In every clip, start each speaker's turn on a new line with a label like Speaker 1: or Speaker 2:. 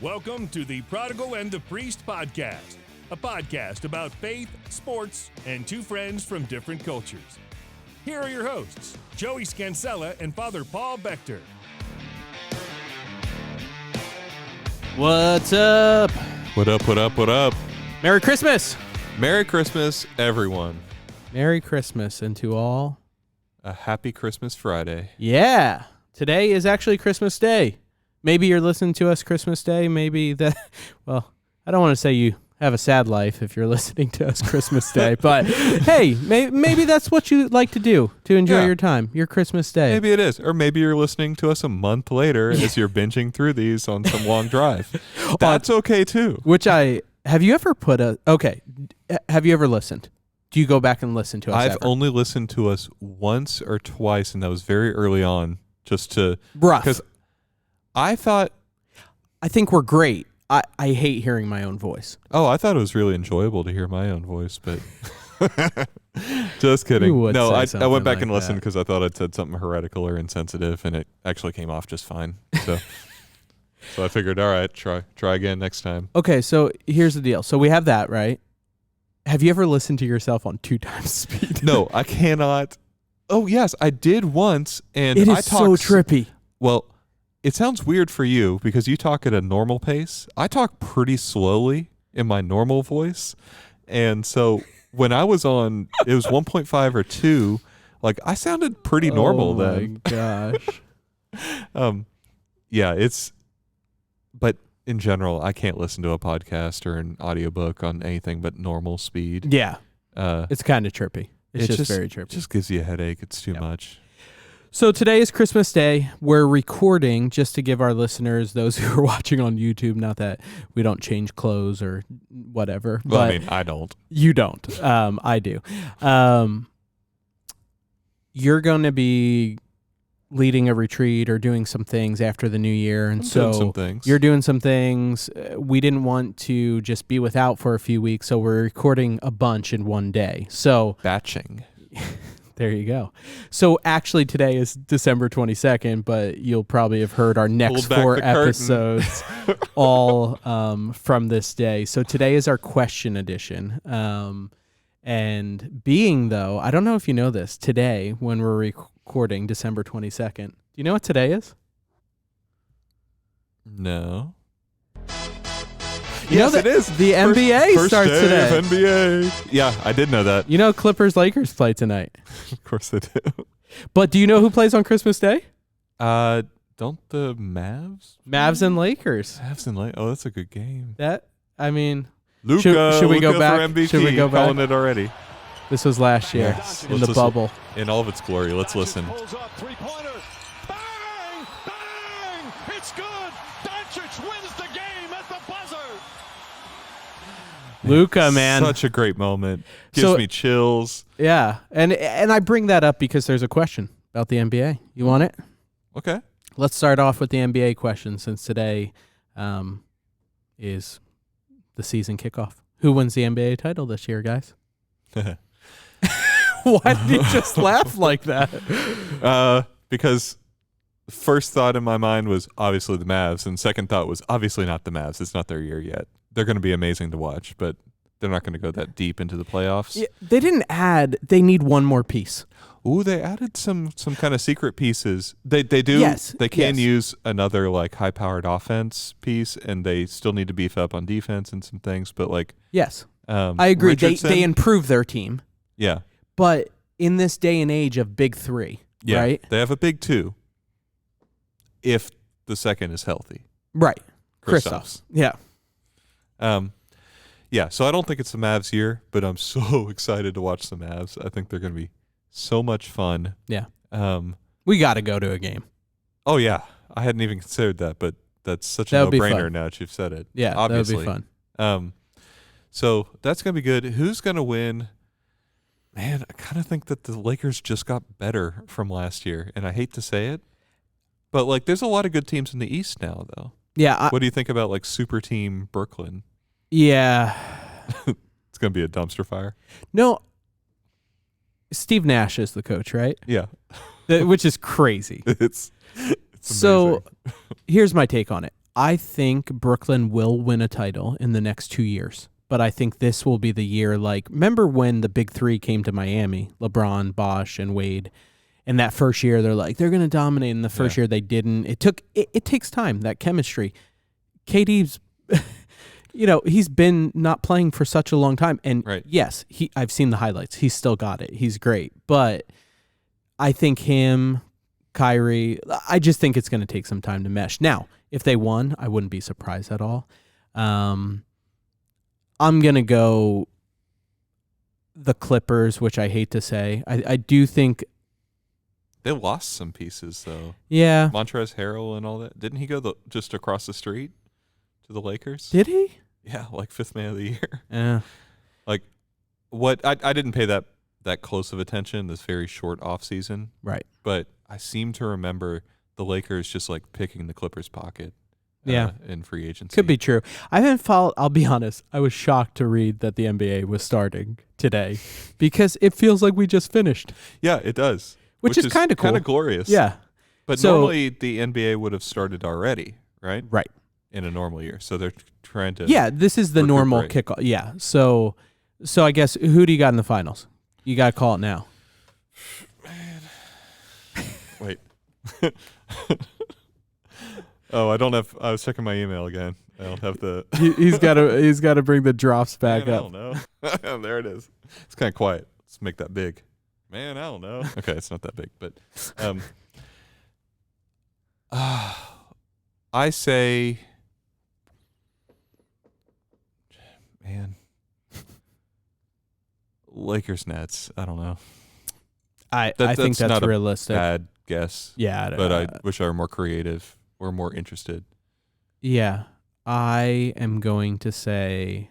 Speaker 1: Welcome to the Prodigal and the Priest podcast, a podcast about faith, sports, and two friends from different cultures. Here are your hosts, Joey Scansella and Father Paul Bechter.
Speaker 2: What's up?
Speaker 3: What up, what up, what up?
Speaker 2: Merry Christmas!
Speaker 3: Merry Christmas, everyone.
Speaker 2: Merry Christmas, and to all,
Speaker 3: A happy Christmas Friday.
Speaker 2: yeah, today is actually Christmas Day. Maybe you're listening to us Christmas Day. Maybe that, well, I don't want to say you have a sad life if you're listening to us Christmas Day, but hey, maybe that's what you like to do to enjoy your time, your Christmas Day.
Speaker 3: Maybe it is. Or maybe you're listening to us a month later as you're binging through these on some long drive. That's okay too.
Speaker 2: Have you ever have you ever listened? Do you go back and listen to us
Speaker 3: I've
Speaker 2: ever?
Speaker 3: only listened to us once or twice, and that was very early on, just to...
Speaker 2: Rough.
Speaker 3: Because I
Speaker 2: think we're great. I hate hearing my own voice.
Speaker 3: Oh, I thought it was really enjoyable to hear my own voice, but just kidding.
Speaker 2: You would
Speaker 3: No,
Speaker 2: say
Speaker 3: I went back
Speaker 2: something
Speaker 3: and
Speaker 2: like
Speaker 3: listened
Speaker 2: that.
Speaker 3: because I thought I'd said something heretical or insensitive, and it actually came off just fine. So, so I figured, all right, try again next time.
Speaker 2: Okay, so here's the deal. So we have that, right? Have you ever listened to yourself on 2 times speed?
Speaker 3: No, I cannot. Oh, yes, I did once, and
Speaker 2: It is
Speaker 3: I
Speaker 2: so trippy.
Speaker 3: Well, it sounds weird for you because you talk at a normal pace. I talk pretty slowly in my normal voice. And so when I was on, it was 1.5 or 2, like I sounded pretty normal then.
Speaker 2: Oh my gosh.
Speaker 3: Yeah, but in general, I can't listen to a podcast or an audiobook on anything but normal speed.
Speaker 2: Yeah.
Speaker 3: Uh,
Speaker 2: It's kind of trippy. It's just very trippy.
Speaker 3: It just gives you a headache. It's too much.
Speaker 2: So today is Christmas Day. We're recording just to give our listeners, those who are watching on YouTube, not that we don't change clothes or whatever.
Speaker 3: Well,
Speaker 2: but
Speaker 3: I mean, I don't.
Speaker 2: You don't. I do. You're going to be leading a retreat or doing some things after the new year. And
Speaker 3: I'm doing some things.
Speaker 2: You're doing some things. We didn't want to just be without for a few weeks, so we're recording a bunch in one day. So
Speaker 3: Batching.
Speaker 2: there you go. So actually today is December 22nd, but you'll probably have heard our next 4 episodes all from this day. So today is our question edition. And being, though, I don't know if you know this, today when we're recording December 22nd, do you know what today is?
Speaker 3: No.
Speaker 2: You know
Speaker 3: Yes, it is.
Speaker 2: The NBA
Speaker 3: first
Speaker 2: starts
Speaker 3: day
Speaker 2: today.
Speaker 3: Of NBA. Yeah, I did know that.
Speaker 2: You know Clippers-Lakers play tonight.
Speaker 3: Of course they do.
Speaker 2: But do you know who plays on Christmas Day?
Speaker 3: Don't the Mavs?
Speaker 2: Mavs and Lakers.
Speaker 3: Mavs and Oh, that's a good game.
Speaker 2: Luka, should we go back?
Speaker 3: For MVP,
Speaker 2: Should we go back?
Speaker 3: calling it already.
Speaker 2: This was last year in the bubble.
Speaker 3: In all of its glory. Let's listen.
Speaker 4: Three-pointer. Bang! Bang! It's good. Doncic wins the game at the buzzer.
Speaker 2: Luka, man.
Speaker 3: Such a great moment. Gives me chills.
Speaker 2: Yeah, and I bring that up because there's a question about the NBA. You want it?
Speaker 3: Okay.
Speaker 2: Let's start off with the NBA question since today is the season kickoff. Who wins the NBA title this year, guys? Why did you just laugh like that?
Speaker 3: Because first thought in my mind was obviously the Mavs, and second thought was obviously not the Mavs. It's not their year yet. They're going to be amazing to watch, but they're not going to go that deep into the playoffs.
Speaker 2: Yeah, they didn't add. They need one more piece.
Speaker 3: Ooh, they added some kind of secret pieces. They do.
Speaker 2: Yes,
Speaker 3: they can use another like high-powered offense piece, and they still need to beef up on defense and some things. But like,
Speaker 2: yes, I agree.
Speaker 3: Richardson,
Speaker 2: They improve their team.
Speaker 3: Yeah,
Speaker 2: but in this day and age of big 3, right?
Speaker 3: They have a big 2. If the second is healthy,
Speaker 2: right?
Speaker 3: Kristaps.
Speaker 2: Yeah.
Speaker 3: Yeah. So I don't think it's the Mavs year, but I'm so excited to watch the Mavs. I think they're going to be so much fun.
Speaker 2: Yeah.
Speaker 3: We
Speaker 2: got to go to a game.
Speaker 3: Oh yeah, I hadn't even considered that, but that's such a no-brainer now that you've said it.
Speaker 2: Yeah,
Speaker 3: obviously.
Speaker 2: that would be fun.
Speaker 3: So that's going to be good. Who's going to win? Man, I kind of think that the Lakers just got better from last year, and I hate to say it, but like there's a lot of good teams in the East now, though.
Speaker 2: Yeah.
Speaker 3: What do you think about like super team Brooklyn?
Speaker 2: Yeah.
Speaker 3: It's going to be a dumpster fire.
Speaker 2: No. Steve Nash is the coach, right?
Speaker 3: Yeah.
Speaker 2: Which is crazy.
Speaker 3: It's
Speaker 2: so
Speaker 3: amazing.
Speaker 2: here's my take on it. I think Brooklyn will win a title in the next 2 years. But I think this will be the year, like, remember when the big three came to Miami, LeBron, Bosh, and Wade, and that first year they're like, they're going to dominate, and the first year they didn't. It takes time, that chemistry. KD's, he's been not playing for such a long time, and yes, I've seen the highlights. He's still got it. He's great, but I think him, Kyrie, I just think it's going to take some time to mesh. Now, if they won, I wouldn't be surprised at all. I'm going to go the Clippers, which I hate to say. I do think
Speaker 3: they lost some pieces, though.
Speaker 2: Yeah.
Speaker 3: Montrezl Harrell and all that. Didn't he go just across the street to the Lakers?
Speaker 2: Did he?
Speaker 3: Yeah, like 5th man of the year.
Speaker 2: Yeah.
Speaker 3: Like, what I didn't pay that close of attention this very short offseason.
Speaker 2: Right.
Speaker 3: But I seem to remember the Lakers just like picking the Clippers' pocket. In free agency.
Speaker 2: Could be true. I haven't followed. I'll be honest. I was shocked to read that the NBA was starting today because it feels like we just finished.
Speaker 3: Yeah, it does.
Speaker 2: Which is kind of cool.
Speaker 3: Kind of glorious.
Speaker 2: Yeah.
Speaker 3: But normally the NBA would have started already, right?
Speaker 2: Right.
Speaker 3: In a normal year. So they're trying to.
Speaker 2: Yeah, this is the normal kickoff. Yeah. So I guess who do you got in the finals? You got to call it now.
Speaker 3: Man. Wait. Oh, I don't have. I was checking my email again. I don't have the.
Speaker 2: He's got to bring the drops back up.
Speaker 3: I don't know. There it is. It's kind of quiet. Let's make that big. Man, I don't know. Okay, it's not that big, but I say, man, Lakers Nets. I don't know.
Speaker 2: I think that's
Speaker 3: not
Speaker 2: realistic.
Speaker 3: A bad guess.
Speaker 2: Yeah,
Speaker 3: but I wish I were more creative. We're more interested.
Speaker 2: Yeah, I am going to say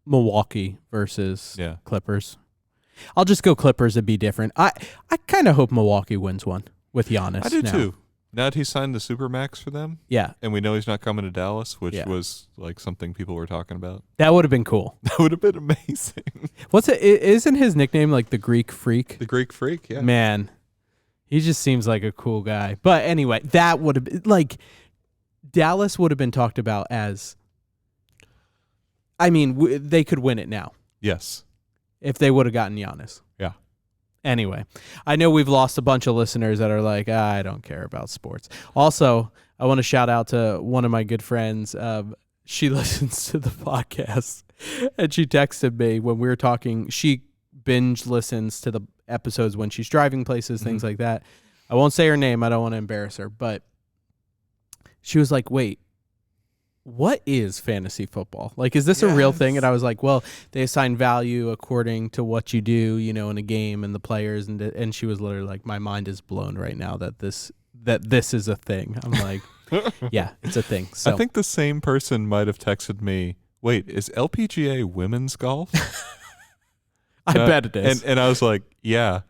Speaker 2: Milwaukee versus Clippers. I'll just go Clippers and be different. I kind of hope Milwaukee wins one with Giannis.
Speaker 3: I do too. Now that he signed the Supermax for them,
Speaker 2: yeah,
Speaker 3: and we know he's not coming to Dallas, which was like something people were talking about.
Speaker 2: That would have been cool.
Speaker 3: That would have been amazing.
Speaker 2: What's it? Isn't his nickname like the Greek Freak?
Speaker 3: The Greek Freak, yeah.
Speaker 2: Man, he just seems like a cool guy. But anyway, that would have been like Dallas would have been talked about as. I mean, they could win it now.
Speaker 3: Yes,
Speaker 2: if they would have gotten Giannis.
Speaker 3: Yeah.
Speaker 2: Anyway, I know we've lost a bunch of listeners that are like, I don't care about sports. Also, I want to shout out to one of my good friends. She listens to the podcast, and she texted me when we were talking. She binge listens to the episodes when she's driving places, things like that. I won't say her name. I don't want to embarrass her. But she was like, wait, what is fantasy football? Like, is this a real thing? And I was like, well, they assign value according to what you do, in a game and the players. And she was literally like, my mind is blown right now that this is a thing. I'm like, yeah, it's a thing. So
Speaker 3: I think the same person might have texted me, wait, is LPGA women's golf?
Speaker 2: I bet it is.
Speaker 3: And I was like, yeah.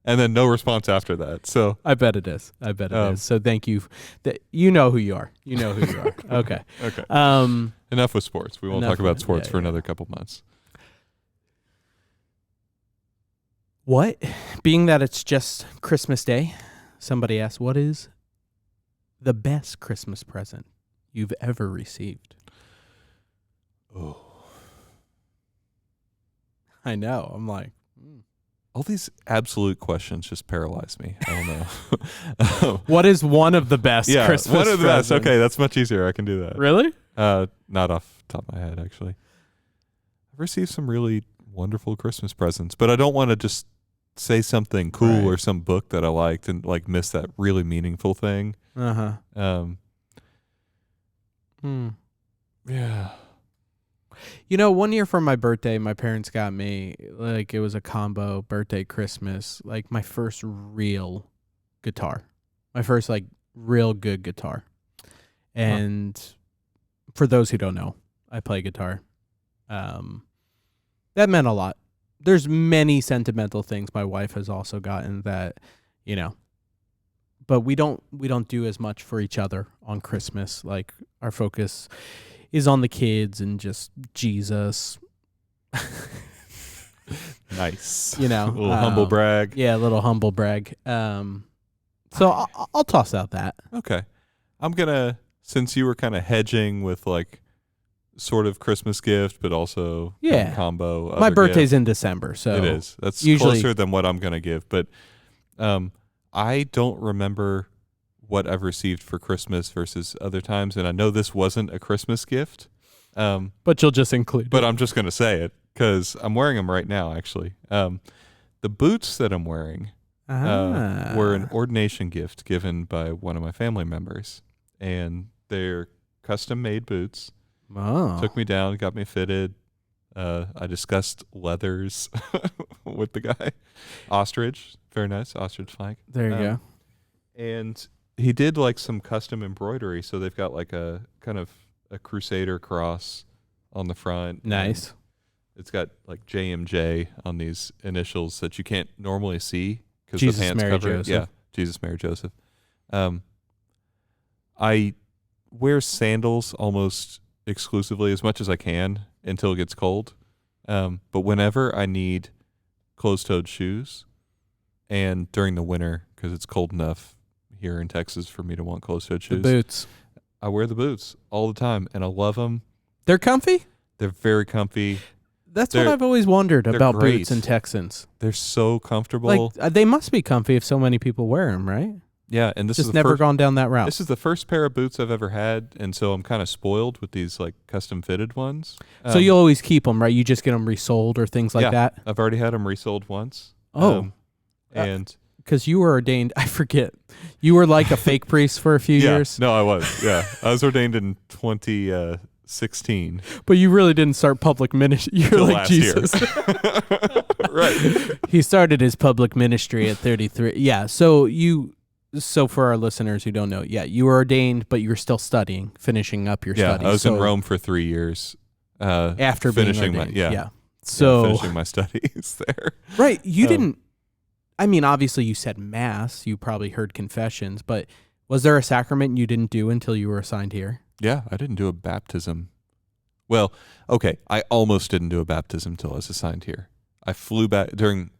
Speaker 3: And then no response after that. So
Speaker 2: I bet it is. So thank you. You know who you are. Okay.
Speaker 3: Okay. Enough with sports. We won't talk about sports for another couple months.
Speaker 2: What? Being that it's just Christmas Day, somebody asked, what is the best Christmas present you've ever received?
Speaker 3: Oh.
Speaker 2: I know. I'm like,
Speaker 3: all these absolute questions just paralyze me. I don't know.
Speaker 2: What is one of the best Christmas
Speaker 3: one of the
Speaker 2: presents?
Speaker 3: best. Okay, that's much easier. I can do that.
Speaker 2: Really?
Speaker 3: Not off the top of my head, actually. I've received some really wonderful Christmas presents, but I don't want to just say something cool or some book that I liked and like miss that really meaningful thing.
Speaker 2: Uh-huh.
Speaker 3: Yeah.
Speaker 2: 1 year for my birthday, my parents got me, like, it was a combo birthday, Christmas, like my first real guitar, my first like real good guitar. And for those who don't know, I play guitar. That meant a lot. There's many sentimental things my wife has also gotten that, but we don't do as much for each other on Christmas. Like, our focus is on the kids and just Jesus.
Speaker 3: Nice.
Speaker 2: A
Speaker 3: little humble brag.
Speaker 2: Yeah, a little humble brag. So I'll toss out that.
Speaker 3: Okay. I'm going to, since you were kind of hedging with like sort of Christmas gift, but also kind of combo.
Speaker 2: My birthday's in December, so.
Speaker 3: It is. That's
Speaker 2: usually
Speaker 3: closer than what I'm going to give. But I don't remember what I've received for Christmas versus other times. And I know this wasn't a Christmas gift.
Speaker 2: But you'll just include
Speaker 3: But
Speaker 2: it.
Speaker 3: I'm just going to say it because I'm wearing them right now, actually. The boots that I'm wearing were an ordination gift given by one of my family members. And they're custom-made boots.
Speaker 2: Oh.
Speaker 3: Took me down, got me fitted. I discussed leathers with the guy. Ostrich, very nice, ostrich flank.
Speaker 2: There you go.
Speaker 3: And he did like some custom embroidery, so they've got like a kind of a Crusader cross on the front.
Speaker 2: Nice.
Speaker 3: It's got like JMJ on these initials that you can't normally see because
Speaker 2: Jesus,
Speaker 3: the pants
Speaker 2: Mary,
Speaker 3: cover it.
Speaker 2: Joseph.
Speaker 3: Yeah, Jesus, Mary, Joseph. I wear sandals almost exclusively as much as I can until it gets cold. But whenever I need closed-toed shoes, and during the winter because it's cold enough here in Texas for me to want closed-toed shoes,
Speaker 2: The boots.
Speaker 3: I wear the boots all the time, and I love them.
Speaker 2: They're comfy?
Speaker 3: They're very comfy.
Speaker 2: That's what I've always wondered about
Speaker 3: great.
Speaker 2: boots and Texans.
Speaker 3: They're so comfortable.
Speaker 2: Like they must be comfy if so many people wear them, right?
Speaker 3: Yeah, and this
Speaker 2: Just
Speaker 3: is
Speaker 2: never gone down that route.
Speaker 3: This is the first pair of boots I've ever had, and so I'm kind of spoiled with these like custom fitted ones.
Speaker 2: So you always keep them, right? You just get them resold or things like that?
Speaker 3: I've already had them resold once.
Speaker 2: Oh.
Speaker 3: And
Speaker 2: because you were ordained, I forget, you were like a fake priest for a few years.
Speaker 3: No, I was. Yeah, I was ordained in 2016.
Speaker 2: But you really didn't start public ministry. You're
Speaker 3: Till
Speaker 2: like
Speaker 3: last
Speaker 2: Jesus.
Speaker 3: Right.
Speaker 2: He started his public ministry at 33. Yeah. So for our listeners who don't know, you were ordained, but you were still studying, finishing up your studies.
Speaker 3: Yeah, I was in Rome for 3 years.
Speaker 2: After
Speaker 3: finishing
Speaker 2: being ordained.
Speaker 3: yeah.
Speaker 2: So
Speaker 3: finishing my studies there.
Speaker 2: Right. You didn't. I mean, obviously you said mass. You probably heard confessions, but was there a sacrament you didn't do until you were assigned here?
Speaker 3: Yeah, I didn't do a baptism. Well, okay, I almost didn't do a baptism until I was assigned here. I flew back during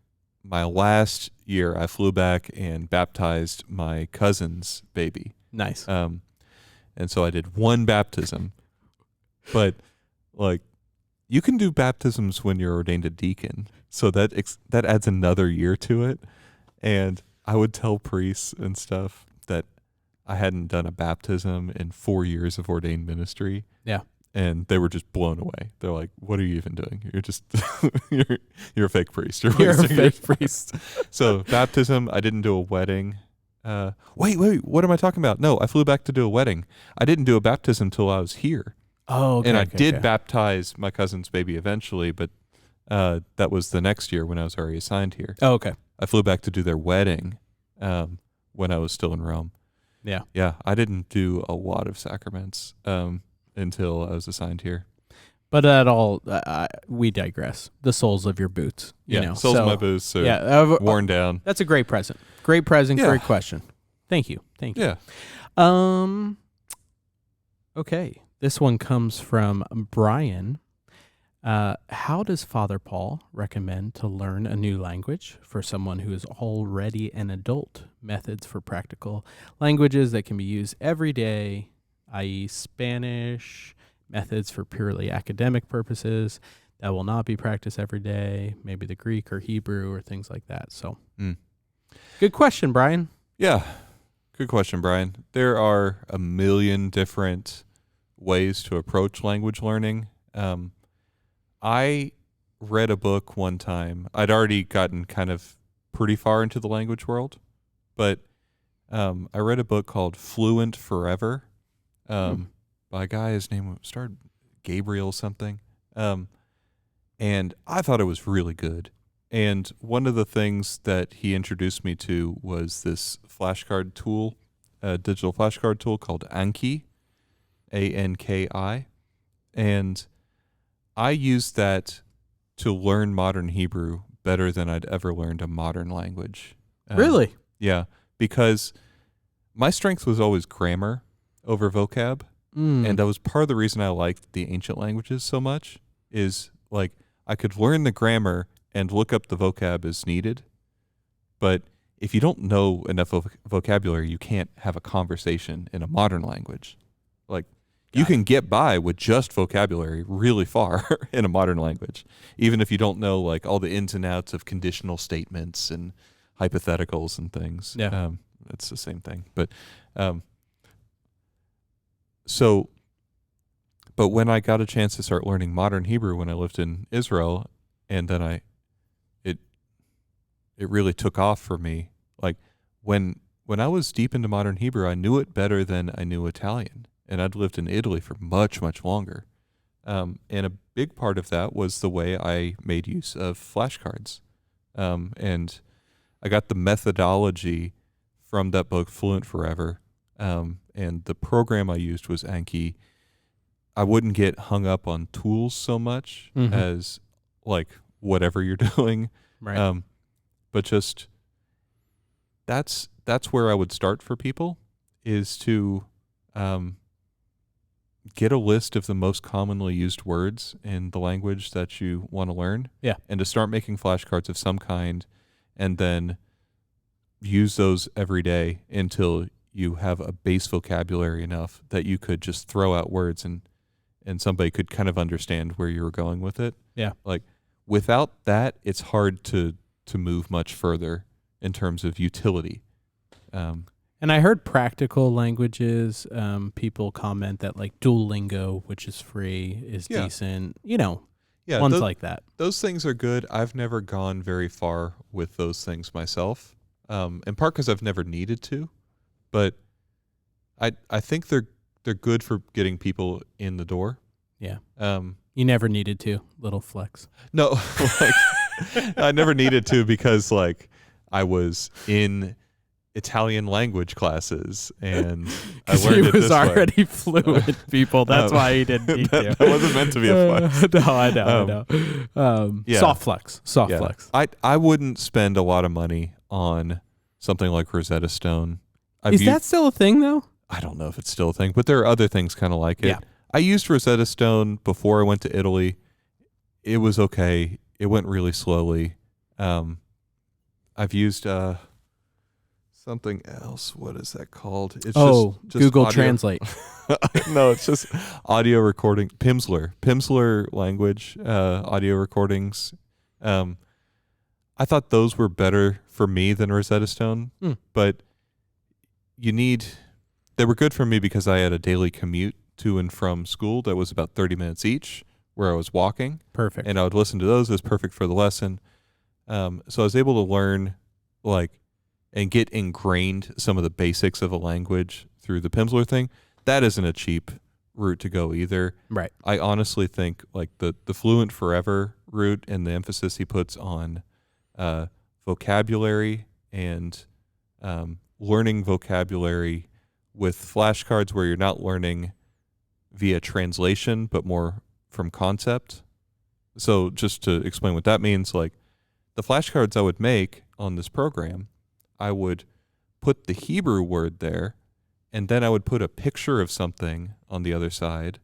Speaker 3: my last year. I flew back and baptized my cousin's baby.
Speaker 2: Nice.
Speaker 3: And so I did one baptism, but like you can do baptisms when you're ordained a deacon. So that adds another year to it. And I would tell priests and stuff that I hadn't done a baptism in 4 years of ordained ministry.
Speaker 2: Yeah.
Speaker 3: And they were just blown away. They're like, what are you even doing? You're just, you're a fake priest.
Speaker 2: You're a fake priest.
Speaker 3: So baptism, I didn't do a wedding. Wait, what am I talking about? No, I flew back to do a wedding. I didn't do a baptism till I was here.
Speaker 2: Oh, okay.
Speaker 3: And I did baptize my cousin's baby eventually, but that was the next year when I was already assigned here.
Speaker 2: Oh, okay.
Speaker 3: I flew back to do their wedding when I was still in Rome.
Speaker 2: Yeah.
Speaker 3: Yeah, I didn't do a lot of sacraments until I was assigned here.
Speaker 2: But that all, we digress. The soles of your boots. You know.
Speaker 3: Soles of my boots are worn down.
Speaker 2: That's a great present. Great present,
Speaker 3: Yeah.
Speaker 2: great question. Thank you.
Speaker 3: Yeah.
Speaker 2: Okay. This one comes from Brian. How does Father Paul recommend to learn a new language for someone who is already an adult? Methods for practical languages that can be used every day, i.e. Spanish, methods for purely academic purposes that will not be practiced every day, maybe the Greek or Hebrew or things like that. So, Good question, Brian.
Speaker 3: Yeah. Good question, Brian. There are a million different ways to approach language learning. I read a book one time. I'd already gotten kind of pretty far into the language world, but I read a book called Fluent Forever by a guy, his name started Gabriel something. And I thought it was really good. And one of the things that he introduced me to was this flashcard tool, a digital flashcard tool called Anki, A-N-K-I. And I used that to learn modern Hebrew better than I'd ever learned a modern language.
Speaker 2: Really?
Speaker 3: Yeah, because my strength was always grammar over vocab. And that was part of the reason I liked the ancient languages so much is like I could learn the grammar and look up the vocab as needed. But if you don't know enough vocabulary, you can't have a conversation in a modern language. Like, you can get by with just vocabulary really far in a modern language, even if you don't know like all the ins and outs of conditional statements and hypotheticals and things.
Speaker 2: Yeah.
Speaker 3: It's the same thing. But when I got a chance to start learning modern Hebrew when I lived in Israel, and then it really took off for me. Like when I was deep into modern Hebrew, I knew it better than I knew Italian. And I'd lived in Italy for much, much longer. And a big part of that was the way I made use of flashcards. And I got the methodology from that book, Fluent Forever. And the program I used was Anki. I wouldn't get hung up on tools so much as like whatever you're doing.
Speaker 2: Right.
Speaker 3: But just that's where I would start for people, is to get a list of the most commonly used words in the language that you want to learn.
Speaker 2: Yeah.
Speaker 3: And to start making flashcards of some kind, and then use those every day until you have a base vocabulary enough that you could just throw out words and somebody could kind of understand where you were going with it.
Speaker 2: Yeah.
Speaker 3: Like without that, it's hard to move much further in terms of utility.
Speaker 2: And I heard practical languages, people comment that like Duolingo, which is free, is decent. Ones like that.
Speaker 3: Those things are good. I've never gone very far with those things myself, in part because I've never needed to. But I think they're good for getting people in the door.
Speaker 2: Yeah. You never needed to. Little flex.
Speaker 3: No, like I never needed to because like I was in Italian language classes and I learned it this way. He was
Speaker 2: already fluent, people. That's why he didn't need to.
Speaker 3: That wasn't meant to be a flex.
Speaker 2: No, I know. Soft flex. Flex.
Speaker 3: I wouldn't spend a lot of money on something like Rosetta Stone.
Speaker 2: Is that still a thing though?
Speaker 3: I don't know if it's still a thing, but there are other things kind of like it.
Speaker 2: Yeah.
Speaker 3: I used Rosetta Stone before I went to Italy. It was okay. It went really slowly. I've used something else. What is that called? It's just
Speaker 2: Google
Speaker 3: audio.
Speaker 2: Translate.
Speaker 3: No, it's just audio recording. Pimsleur language audio recordings. I thought those were better for me than Rosetta Stone, but they were good for me because I had a daily commute to and from school that was about 30 minutes each, where I was walking.
Speaker 2: Perfect.
Speaker 3: And I would listen to those. It was perfect for the lesson. So I was able to learn and get ingrained some of the basics of a language through the Pimsleur thing. That isn't a cheap route to go either.
Speaker 2: Right.
Speaker 3: I honestly think like the Fluent Forever route and the emphasis he puts on vocabulary and learning vocabulary with flashcards where you're not learning via translation but more from concept. So just to explain what that means, like the flashcards I would make on this program, I would put the Hebrew word there, and then I would put a picture of something on the other side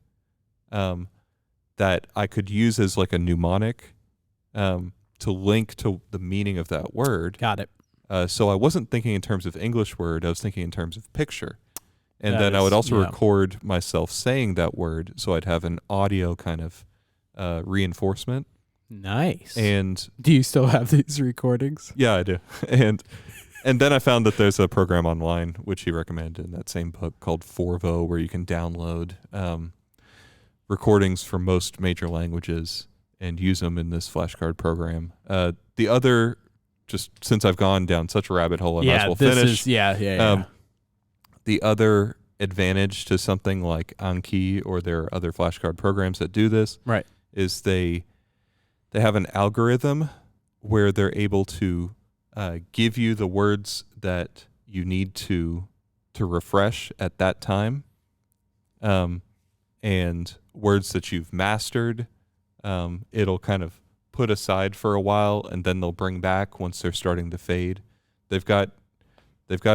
Speaker 3: that I could use as like a mnemonic to link to the meaning of that word.
Speaker 2: Got it.
Speaker 3: So I wasn't thinking in terms of English word, I was thinking in terms of picture. And then I would also record myself saying that word, so I'd have an audio kind of reinforcement.
Speaker 2: Nice.
Speaker 3: And
Speaker 2: do you still have these recordings?
Speaker 3: Yeah, I do. And then I found that there's a program online, which he recommended in that same book, called Forvo, where you can download recordings from most major languages and use them in this flashcard program. The other, just since I've gone down such a rabbit hole, I might as well finish. The other advantage to something like Anki, or there are other flashcard programs that do this,
Speaker 2: right,
Speaker 3: is they have an algorithm where they're able to give you the words that you need to refresh at that time, and words that you've mastered, it'll kind of put aside for a while, and then they'll bring back once they're starting to fade. They've got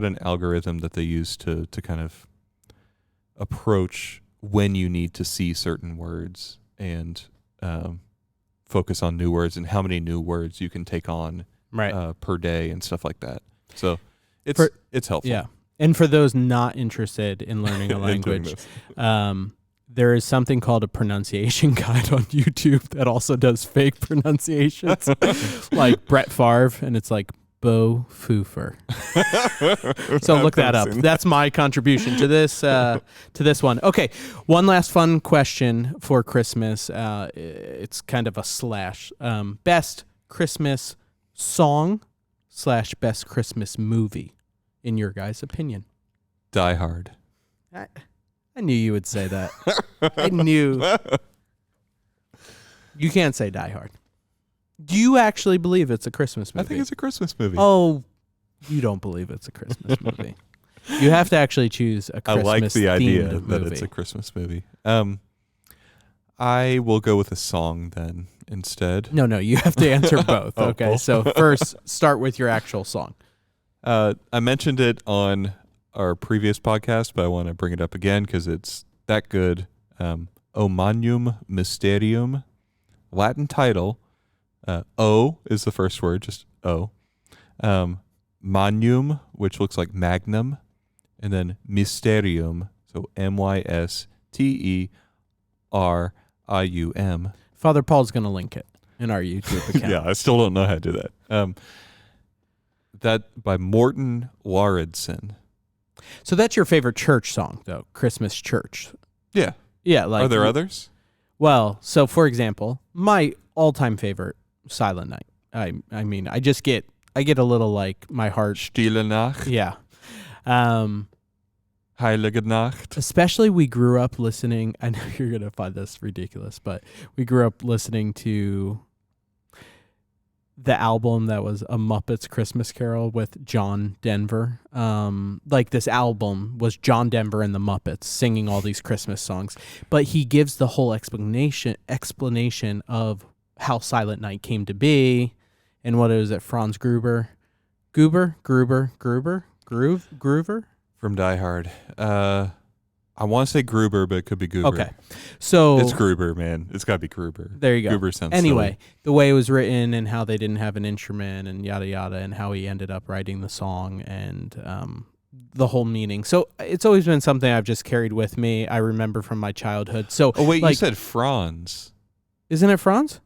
Speaker 3: an algorithm that they use to kind of approach when you need to see certain words and focus on new words and how many new words you can take on per day and stuff like that. So it's helpful.
Speaker 2: Yeah. And for those not interested in learning a language, there is something called a pronunciation guide on YouTube that also does fake pronunciations, like Brett Favre, and it's like Bo Foofer. So look that up. That's my contribution to this one. Okay, one last fun question for Christmas. It's kind of a slash. Best Christmas song / best Christmas movie, in your guys' opinion?
Speaker 3: Die Hard.
Speaker 2: I knew you would say that. I knew. You can't say Die Hard. Do you actually believe it's a Christmas movie?
Speaker 3: I think it's a Christmas movie.
Speaker 2: Oh, you don't believe it's a Christmas movie. You have to actually choose a Christmas
Speaker 3: I like the idea
Speaker 2: movie.
Speaker 3: that it's a Christmas movie. I will go with a song then instead.
Speaker 2: No, you have to answer both. Okay,
Speaker 3: cool.
Speaker 2: So first, start with your actual song.
Speaker 3: I mentioned it on our previous podcast, but I want to bring it up again because it's that good. O Magnum Mysterium, Latin title. O is the first word, just O. Magnum, which looks like magnum, and then Mysterium, so Mysterium.
Speaker 2: Father Paul's going to link it in our YouTube account.
Speaker 3: Yeah, I still don't know how to do that. That by Morten Lauridsen.
Speaker 2: So that's your favorite church song, though, Christmas church.
Speaker 3: Yeah.
Speaker 2: Yeah. Like,
Speaker 3: are there others?
Speaker 2: Well, so for example, my all-time favorite, Silent Night. I mean, I get a little like my heart.
Speaker 3: Stille Nacht.
Speaker 2: Yeah.
Speaker 3: Heilige Nacht.
Speaker 2: Especially we grew up listening. I know you're going to find this ridiculous, but we grew up listening to the album that was A Muppets Christmas Carol with John Denver. Like this album was John Denver and the Muppets singing all these Christmas songs, but he gives the whole explanation of how Silent Night came to be and what it was that Franz Gruber
Speaker 3: From Die Hard. I want to say Gruber, but it could be Goober.
Speaker 2: Okay. So
Speaker 3: it's Gruber, man. It's got to be Gruber.
Speaker 2: There you go.
Speaker 3: Gruber sounds
Speaker 2: anyway,
Speaker 3: silly.
Speaker 2: The way it was written and how they didn't have an instrument and yada yada, and how he ended up writing the song and the whole meaning. So it's always been something I've just carried with me. I remember from my childhood. So
Speaker 3: you said Franz.
Speaker 2: Isn't it Franz?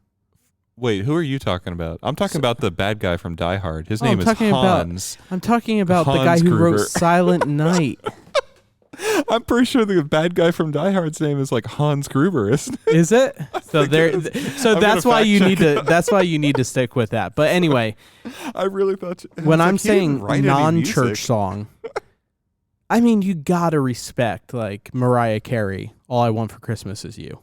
Speaker 3: Wait, who are you talking about? I'm talking about the bad guy from Die Hard. His name is Hans.
Speaker 2: I'm talking about
Speaker 3: Hans
Speaker 2: the guy who
Speaker 3: Gruber.
Speaker 2: wrote Silent Night.
Speaker 3: I'm pretty sure the bad guy from Die Hard's name is like Hans Gruber, isn't it?
Speaker 2: Is it? So there. So that's why you need to. That's why you need to stick with that. But anyway,
Speaker 3: I really thought
Speaker 2: when I'm saying non-church song, I mean you gotta respect like Mariah Carey. All I Want for Christmas Is You.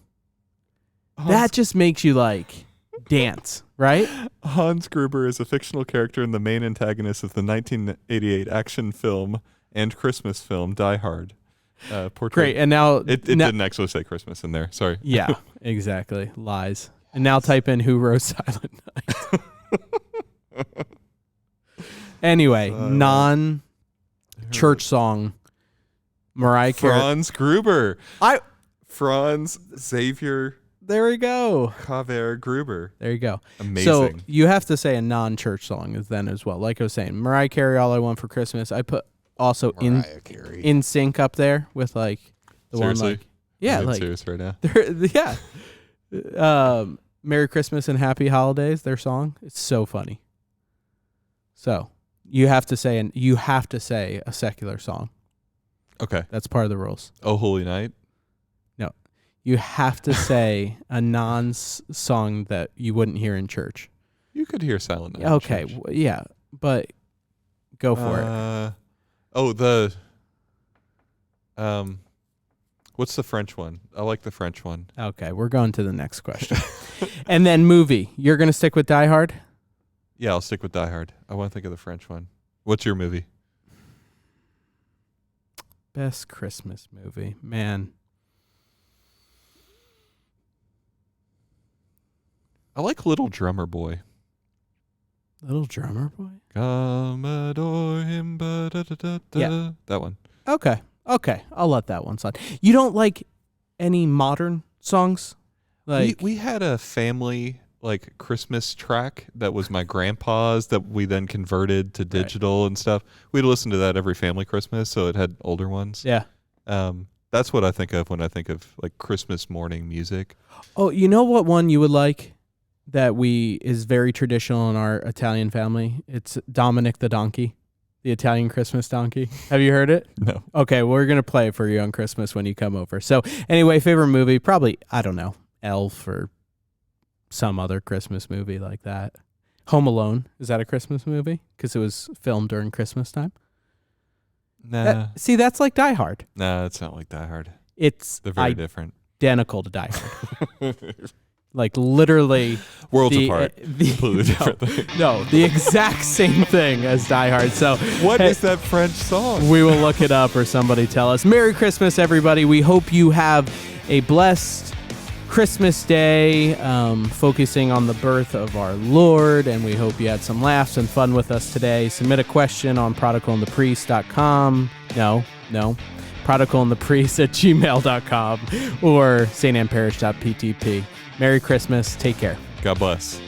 Speaker 2: That just makes you like dance, right?
Speaker 3: Hans Gruber is a fictional character and the main antagonist of the 1988 action film and Christmas film Die Hard.
Speaker 2: Great, and now
Speaker 3: it didn't actually say Christmas in there. Sorry.
Speaker 2: Yeah, exactly. Lies. And now type in who wrote Silent Night. Anyway, non-church song. Mariah Carey.
Speaker 3: Franz Gruber. Franz Xavier.
Speaker 2: There we go.
Speaker 3: Javier Gruber.
Speaker 2: There you go.
Speaker 3: Amazing.
Speaker 2: So you have to say a non-church song then as well. Like I was saying, Mariah Carey, All I Want for Christmas. I put also in sync up there with like the
Speaker 3: Seriously?
Speaker 2: one like yeah,
Speaker 3: I'm
Speaker 2: like
Speaker 3: serious right now.
Speaker 2: Yeah. Merry Christmas and Happy Holidays, their song. It's so funny. So you have to say a secular song.
Speaker 3: Okay.
Speaker 2: That's part of the rules.
Speaker 3: Oh Holy Night.
Speaker 2: No. You have to say a non-song that you wouldn't hear in church.
Speaker 3: You could hear Silent Night.
Speaker 2: Okay. Yeah, but go for it.
Speaker 3: What's the French one? I like the French one.
Speaker 2: Okay, we're going to the next question. And then movie. You're going to stick with Die Hard?
Speaker 3: Yeah, I'll stick with Die Hard. I want to think of the French one. What's your movie?
Speaker 2: Best Christmas movie. Man.
Speaker 3: I like Little Drummer Boy.
Speaker 2: Little Drummer Boy?
Speaker 3: Come adore him.
Speaker 2: Yeah.
Speaker 3: That one.
Speaker 2: Okay. I'll let that one slide. You don't like any modern songs? Like
Speaker 3: we had a family like Christmas track that was my grandpa's that we then converted to digital and stuff. We'd listen to that every family Christmas, so it had older ones.
Speaker 2: Yeah.
Speaker 3: That's what I think of when I think of like Christmas morning music.
Speaker 2: Oh, you know what one you would like that is very traditional in our Italian family? It's Dominic the Donkey, the Italian Christmas donkey. Have you heard it?
Speaker 3: No.
Speaker 2: Okay, well, we're going to play it for you on Christmas when you come over. So anyway, favorite movie, probably, I don't know, Elf or some other Christmas movie like that. Home Alone, is that a Christmas movie? Because it was filmed during Christmas time.
Speaker 3: Nah.
Speaker 2: See, that's like Die Hard.
Speaker 3: Nah, it's not like Die Hard.
Speaker 2: They're
Speaker 3: very different.
Speaker 2: Identical to Die Hard. Like literally
Speaker 3: worlds apart. Completely different thing.
Speaker 2: No, the exact same thing as Die Hard. So
Speaker 3: what is that French song?
Speaker 2: We will look it up or somebody tell us. Merry Christmas, everybody. We hope you have a blessed Christmas day, focusing on the birth of our Lord, and we hope you had some laughs and fun with us today. Submit a question on prodigalandthepriest.com. No, prodigalandthepriest@gmail.com or stannparish.ptp. Merry Christmas. Take care.
Speaker 3: God bless.